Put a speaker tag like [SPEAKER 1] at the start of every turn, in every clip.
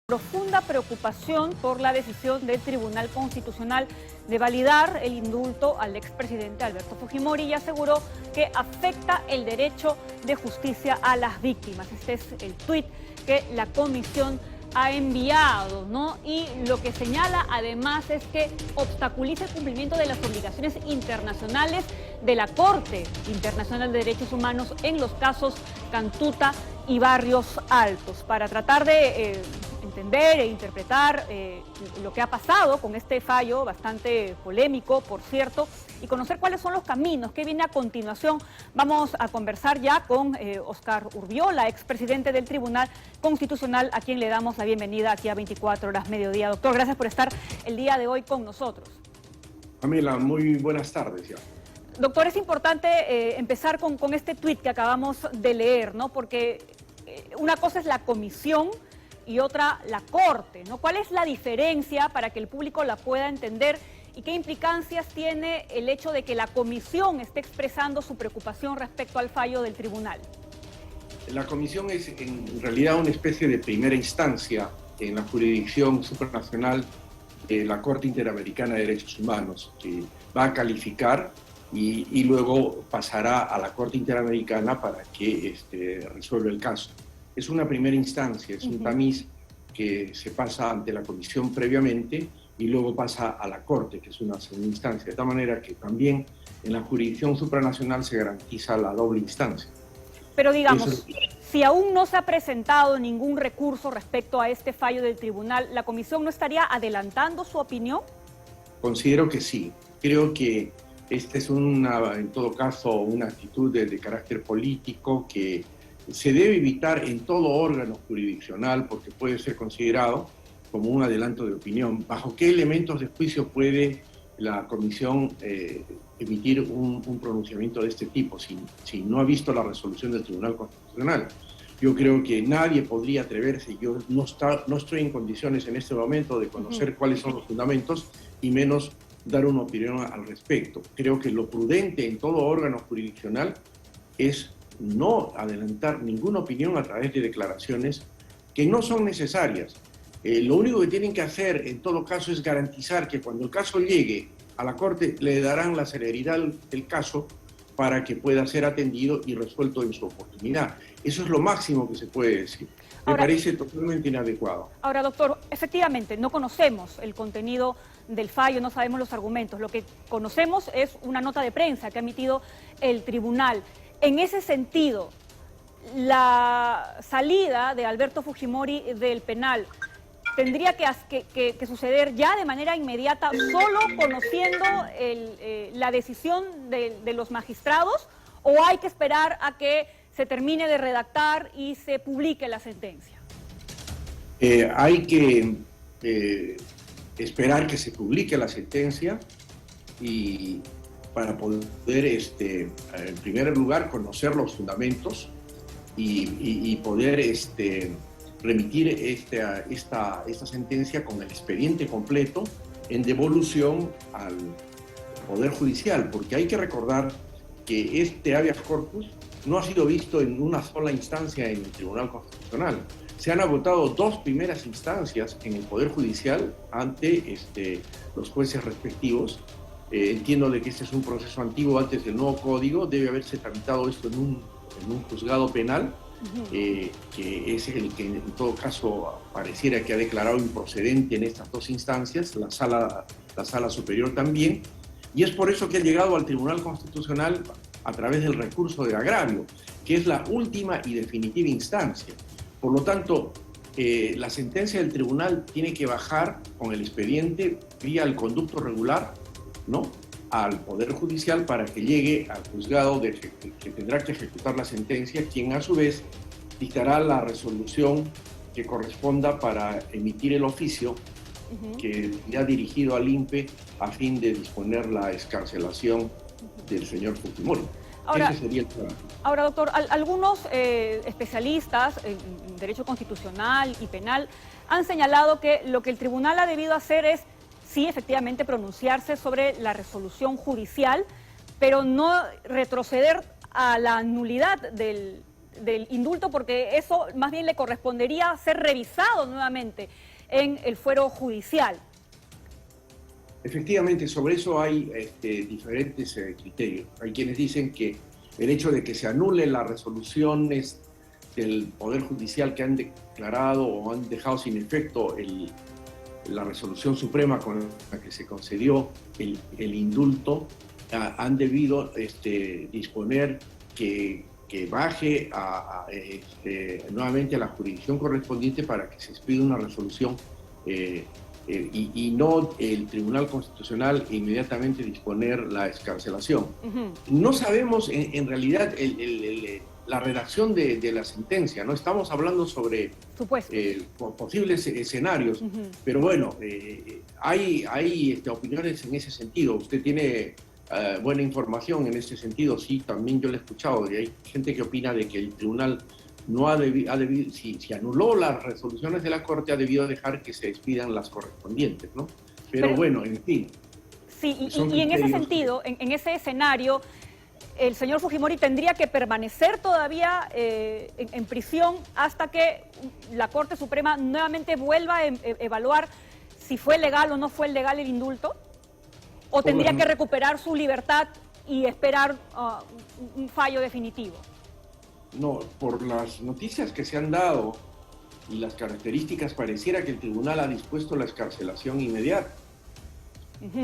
[SPEAKER 1] Profunda preocupación por la decisión del Tribunal Constitucional de validar el indulto al expresidente Alberto Fujimori y aseguró que afecta el derecho de justicia a las víctimas. Este es el tuit que la comisión ha enviado, ¿no? Y lo que señala además es que obstaculiza el cumplimiento de las obligaciones internacionales de la Corte Internacional de Derechos Humanos en los casos Cantuta y Barrios Altos. Para tratar de entender e interpretar lo que ha pasado con este fallo bastante polémico, por cierto, y conocer cuáles son los caminos que viene a continuación, vamos a conversar ya con Oscar Urbiola, expresidente del Tribunal Constitucional, a quien le damos la bienvenida aquí a 24 horas mediodía. Doctor, gracias por estar el día de hoy con nosotros.
[SPEAKER 2] Pamela, muy buenas tardes ya.
[SPEAKER 1] Doctor, es importante empezar con este tuit que acabamos de leer, ¿no? Porque una cosa es la comisión y otra la Corte, ¿no? ¿Cuál es la diferencia para que el público la pueda entender y qué implicancias tiene el hecho de que la comisión esté expresando su preocupación respecto al fallo del tribunal?
[SPEAKER 2] La comisión es en realidad una especie de primera instancia en la jurisdicción supranacional de la Corte Interamericana de Derechos Humanos, que va a calificar y luego pasará a la Corte Interamericana para que resuelva el caso. Es una primera instancia, es un tamiz que se pasa ante la comisión previamente y luego pasa a la Corte, que es una segunda instancia, de tal manera que también en la jurisdicción supranacional se garantiza la doble instancia.
[SPEAKER 1] Pero digamos, si aún no se ha presentado ningún recurso respecto a este fallo del tribunal, ¿la comisión no estaría adelantando su opinión?
[SPEAKER 2] Considero que sí. Creo que esta es en todo caso una actitud de carácter político que se debe evitar en todo órgano jurisdiccional porque puede ser considerado como un adelanto de opinión. ¿Bajo qué elementos de juicio puede la comisión emitir un pronunciamiento de este tipo si no ha visto la resolución del Tribunal Constitucional? Yo creo que nadie podría atreverse, yo no estoy en condiciones en este momento de conocer cuáles son los fundamentos y menos dar una opinión al respecto. Creo que lo prudente en todo órgano jurisdiccional es no adelantar ninguna opinión a través de declaraciones que no son necesarias. Lo único que tienen que hacer en todo caso es garantizar que cuando el caso llegue a la Corte le darán la celeridad del caso para que pueda ser atendido y resuelto en su oportunidad. Eso es lo máximo que se puede decir. Me parece totalmente inadecuado.
[SPEAKER 1] Ahora, doctor, efectivamente, no conocemos el contenido del fallo, no sabemos los argumentos. Lo que conocemos es una nota de prensa que ha emitido el tribunal. En ese sentido, la salida de Alberto Fujimori del penal tendría que suceder ya de manera inmediata, solo conociendo la decisión de los magistrados, o hay que esperar a que se termine de redactar y se publique la sentencia.
[SPEAKER 2] Hay que esperar que se publique la sentencia y para poder, en primer lugar, conocer los fundamentos y poder remitir esta sentencia con el expediente completo en devolución al Poder Judicial, porque hay que recordar que este habeas corpus no ha sido visto en una sola instancia en el Tribunal Constitucional. Se han agotado dos primeras instancias en el Poder Judicial ante los jueces respectivos. Entiendo de que este es un proceso antiguo antes del nuevo código, debe haberse tramitado esto en un juzgado penal, que es el que en todo caso pareciera que ha declarado improcedente en estas dos instancias, la sala superior también, y es por eso que ha llegado al Tribunal Constitucional a través del recurso de agravio, que es la última y definitiva instancia. Por lo tanto, la sentencia del tribunal tiene que bajar con el expediente vía el conducto regular, ¿no?, al Poder Judicial para que llegue al juzgado que tendrá que ejecutar la sentencia, quien a su vez dictará la resolución que corresponda para emitir el oficio que ya ha dirigido al INPE a fin de disponer la excarcelación del señor Fujimori.
[SPEAKER 1] Ahora,
[SPEAKER 2] ese sería el plan.
[SPEAKER 1] Ahora, doctor, algunos especialistas en derecho constitucional y penal han señalado que lo que el tribunal ha debido hacer es, sí, efectivamente, pronunciarse sobre la resolución judicial, pero no retroceder a la nulidad del indulto, porque eso más bien le correspondería ser revisado nuevamente en el fuero judicial.
[SPEAKER 2] Efectivamente, sobre eso hay diferentes criterios. Hay quienes dicen que el hecho de que se anule las resoluciones del Poder Judicial que han declarado o han dejado sin efecto la resolución suprema con la que se concedió el indulto, han debido disponer que baje nuevamente a la jurisdicción correspondiente para que se expida una resolución y no el Tribunal Constitucional inmediatamente disponer la excarcelación. No sabemos en realidad la redacción de la sentencia, ¿no? Estamos hablando sobre posibles escenarios, pero bueno, hay opiniones en ese sentido. Usted tiene buena información en ese sentido, sí, también yo lo he escuchado, y hay gente que opina de que el tribunal no ha debido, si anuló las resoluciones de la Corte, ha debido dejar que se expidan las correspondientes, ¿no? Pero bueno, en fin.
[SPEAKER 1] Sí, y en ese sentido, en ese escenario, el señor Fujimori tendría que permanecer todavía en prisión hasta que la Corte Suprema nuevamente vuelva a evaluar si fue legal o no fue legal el indulto, o tendría que recuperar su libertad y esperar un fallo definitivo.
[SPEAKER 2] No, por las noticias que se han dado y las características, pareciera que el tribunal ha dispuesto la excarcelación inmediata.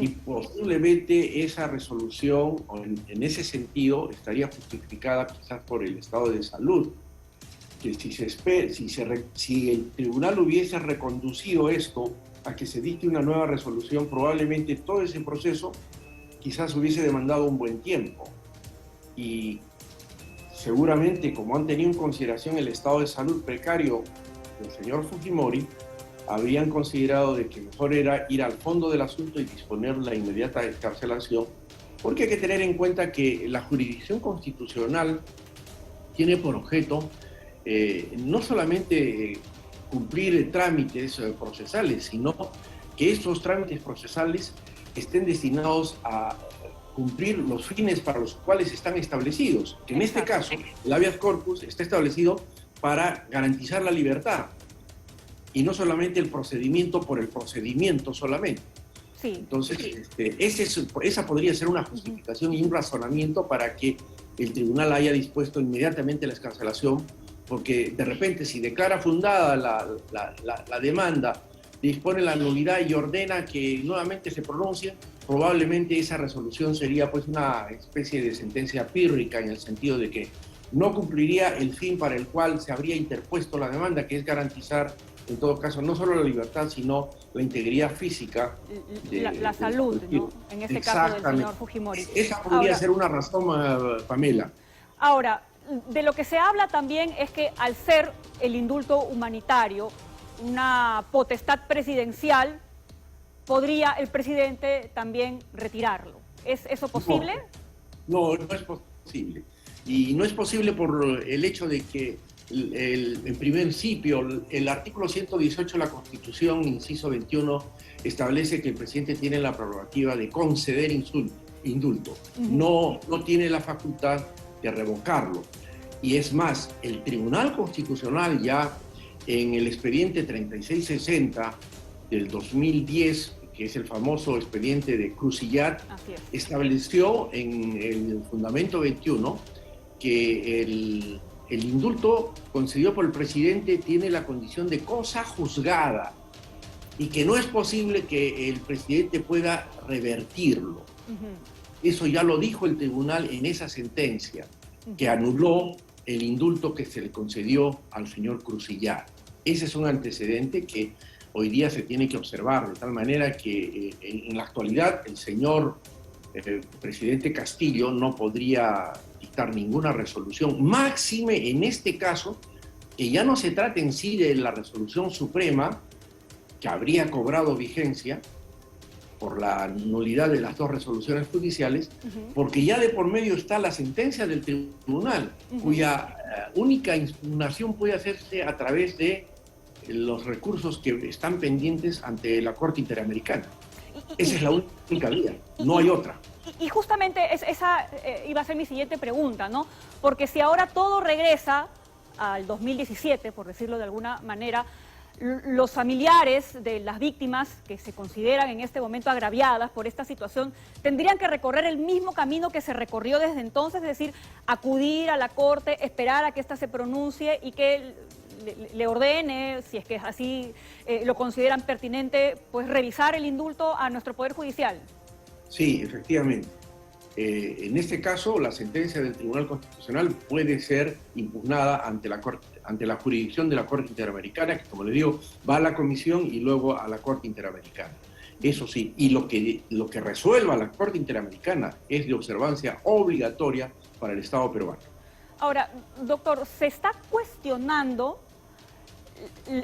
[SPEAKER 2] Y posiblemente esa resolución, en ese sentido, estaría justificada quizás por el estado de salud. Que si el tribunal hubiese reconducido esto a que se dicte una nueva resolución, probablemente todo ese proceso quizás hubiese demandado un buen tiempo. Y seguramente, como han tenido en consideración el estado de salud precario del señor Fujimori, habrían considerado de que mejor era ir al fondo del asunto y disponer la inmediata excarcelación, porque hay que tener en cuenta que la jurisdicción constitucional tiene por objeto no solamente cumplir trámites procesales, sino que estos trámites procesales estén destinados a cumplir los fines para los cuales están establecidos. Que en este caso, el habeas corpus está establecido para garantizar la libertad y no solamente el procedimiento por el procedimiento solamente. Sí. Entonces, esa podría ser una justificación y un razonamiento para que el tribunal haya dispuesto inmediatamente la excarcelación, porque de repente si declara fundada la demanda, dispone la nulidad y ordena que nuevamente se pronuncie, probablemente esa resolución sería pues una especie de sentencia pírrica, en el sentido de que no cumpliría el fin para el cual se habría interpuesto la demanda, que es garantizar en todo caso no solo la libertad, sino la integridad física.
[SPEAKER 1] La salud, ¿no? En este caso del señor Fujimori.
[SPEAKER 2] Esa podría ser una razón, Pamela.
[SPEAKER 1] Ahora, de lo que se habla también es que al ser el indulto humanitario una potestad presidencial, podría el presidente también retirarlo. ¿Es eso posible?
[SPEAKER 2] No es posible. Y no es posible por el hecho de que en principio el artículo 118 de la Constitución, inciso 21, establece que el presidente tiene la prerrogativa de conceder indulto. No tiene la facultad de revocarlo. Y es más, el Tribunal Constitucional ya en el expediente 3660 del 2010, que es el famoso expediente de Crucillat, estableció en el fundamento 21 que el indulto concedido por el presidente tiene la condición de cosa juzgada y que no es posible que el presidente pueda revertirlo. Eso ya lo dijo el tribunal en esa sentencia, que anuló el indulto que se le concedió al señor Crucillat. Ese es un antecedente que hoy día se tiene que observar, de tal manera que en la actualidad el señor presidente Castillo no podría dictar ninguna resolución, máxime en este caso, que ya no se trata en sí de la resolución suprema, que habría cobrado vigencia por la nulidad de las dos resoluciones judiciales, porque ya de por medio está la sentencia del tribunal, cuya única impugnación puede hacerse a través de los recursos que están pendientes ante la Corte Interamericana. Esa es la única vía, no hay otra.
[SPEAKER 1] Y justamente esa iba a ser mi siguiente pregunta, ¿no? Porque si ahora todo regresa al 2017, por decirlo de alguna manera, los familiares de las víctimas que se consideran en este momento agraviadas por esta situación tendrían que recorrer el mismo camino que se recorrió desde entonces, es decir, acudir a la Corte, esperar a que ésta se pronuncie y que le ordene, si es que así lo consideran pertinente, pues revisar el indulto a nuestro Poder Judicial.
[SPEAKER 2] Sí, efectivamente. En este caso, la sentencia del Tribunal Constitucional puede ser impugnada ante la jurisdicción de la Corte Interamericana, que, como le digo, va a la Comisión y luego a la Corte Interamericana. Eso sí, y lo que resuelva la Corte Interamericana es de observancia obligatoria para el Estado peruano.
[SPEAKER 1] Ahora, doctor, se está cuestionando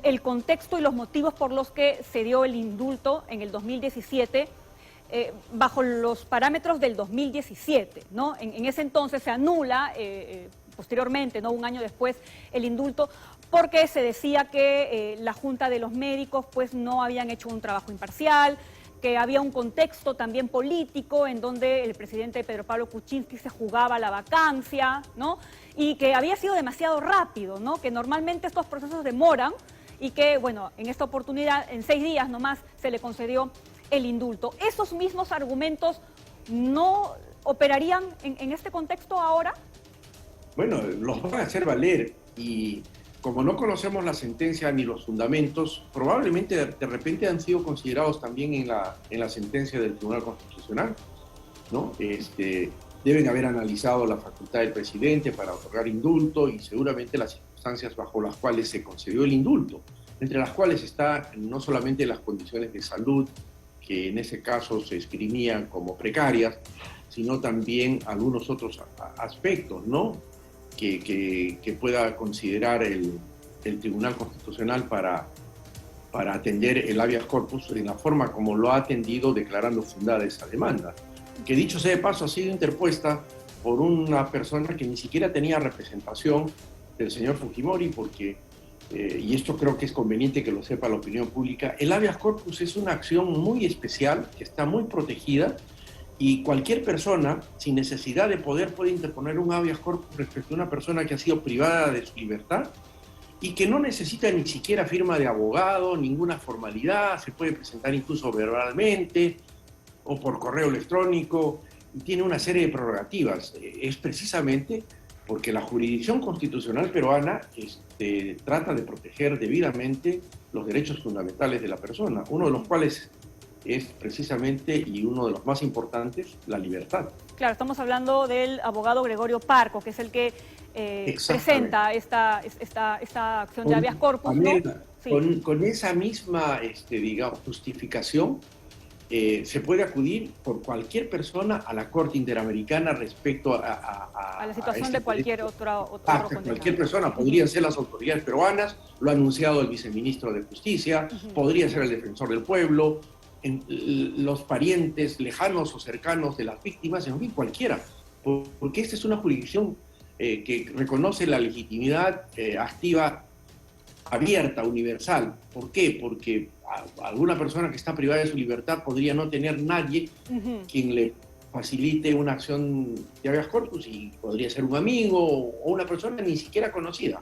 [SPEAKER 1] el contexto y los motivos por los que se dio el indulto en el 2017, bajo los parámetros del 2017, ¿no? En ese entonces se anula, posteriormente, ¿no?, un año después, el indulto, porque se decía que la Junta de los Médicos pues no habían hecho un trabajo imparcial, que había un contexto también político en donde el presidente Pedro Pablo Kuczynski se jugaba la vacancia, ¿no?, y que había sido demasiado rápido, ¿no?, que normalmente estos procesos demoran y que, bueno, en esta oportunidad, en 6 días nomás, se le concedió el indulto. ¿Esos mismos argumentos no operarían en este contexto ahora?
[SPEAKER 2] Bueno, los van a hacer valer, y como no conocemos la sentencia ni los fundamentos, probablemente de repente han sido considerados también en la sentencia del Tribunal Constitucional, ¿no? Deben haber analizado la facultad del presidente para otorgar indulto y seguramente las circunstancias bajo las cuales se concedió el indulto, entre las cuales está no solamente las condiciones de salud, que en ese caso se esgrimían como precarias, sino también algunos otros aspectos, ¿no?, que pueda considerar el Tribunal Constitucional para atender el habeas corpus en la forma como lo ha atendido, declarando fundada esa demanda, que, dicho sea de paso, ha sido interpuesta por una persona que ni siquiera tenía representación del señor Fujimori, porque y esto creo que es conveniente que lo sepa la opinión pública, el habeas corpus es una acción muy especial, que está muy protegida, y cualquier persona, sin necesidad de poder, puede interponer un habeas corpus respecto a una persona que ha sido privada de su libertad y que no necesita ni siquiera firma de abogado, ninguna formalidad, se puede presentar incluso verbalmente o por correo electrónico, y tiene una serie de prerrogativas. Es precisamente porque la jurisdicción constitucional peruana trata de proteger debidamente los derechos fundamentales de la persona, uno de los cuales es precisamente, y uno de los más importantes, la libertad.
[SPEAKER 1] Claro, estamos hablando del abogado Gregorio Parco, que es el que presenta esta acción de habeas corpus, ¿no? Sí.
[SPEAKER 2] Con esa misma digamos, justificación, se puede acudir por cualquier persona a la Corte Interamericana respecto a
[SPEAKER 1] la situación de cualquier otro condenado.
[SPEAKER 2] Cualquier persona, podrían ser las autoridades peruanas, lo ha anunciado el viceministro de Justicia, podría ser el defensor del pueblo, los parientes lejanos o cercanos de las víctimas, en fin, cualquiera, porque esta es una jurisdicción que reconoce la legitimidad activa, abierta, universal. ¿Por qué? Porque alguna persona que está privada de su libertad podría no tener nadie quien le facilite una acción de habeas corpus, y podría ser un amigo o una persona ni siquiera conocida.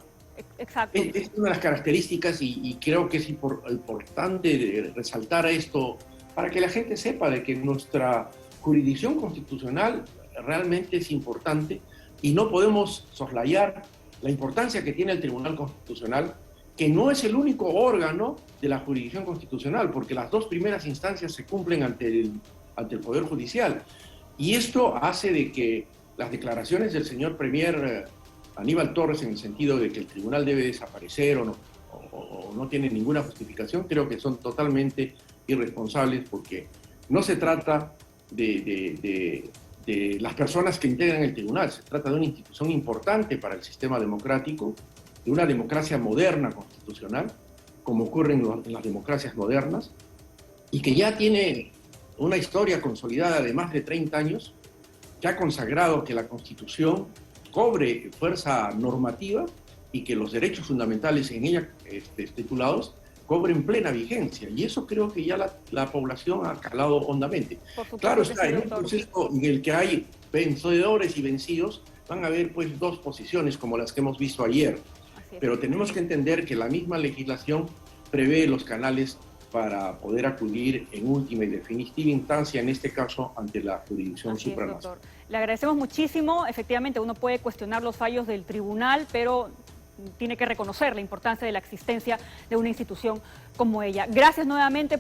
[SPEAKER 1] Exacto.
[SPEAKER 2] Es una de las características, y creo que es importante resaltar esto para que la gente sepa de que nuestra jurisdicción constitucional realmente es importante, y no podemos soslayar la importancia que tiene el Tribunal Constitucional, que no es el único órgano de la jurisdicción constitucional, porque las 2 primeras instancias se cumplen ante el Poder Judicial. Y esto hace de que las declaraciones del señor Premier Aníbal Torres, en el sentido de que el tribunal debe desaparecer o no tiene ninguna justificación, creo que son totalmente irresponsables, porque no se trata de las personas que integran el tribunal, se trata de una institución importante para el sistema democrático, de una democracia moderna constitucional, como ocurre en las democracias modernas, y que ya tiene una historia consolidada de más de 30 años, que ha consagrado que la Constitución cobre fuerza normativa y que los derechos fundamentales en ella estipulados cobren plena vigencia. Y eso creo que ya la población ha calado hondamente. Claro está, en un proceso en el que hay vencedores y vencidos, van a haber pues 2 posiciones como las que hemos visto ayer.
[SPEAKER 1] Así es.
[SPEAKER 2] Pero tenemos que entender que la misma legislación prevé los canales para poder acudir en última y definitiva instancia, en este caso, ante la jurisdicción
[SPEAKER 1] Así es,
[SPEAKER 2] suprema.
[SPEAKER 1] doctor. Le agradecemos muchísimo. Efectivamente, uno puede cuestionar los fallos del tribunal, pero tiene que reconocer la importancia de la existencia de una institución como ella. Gracias nuevamente.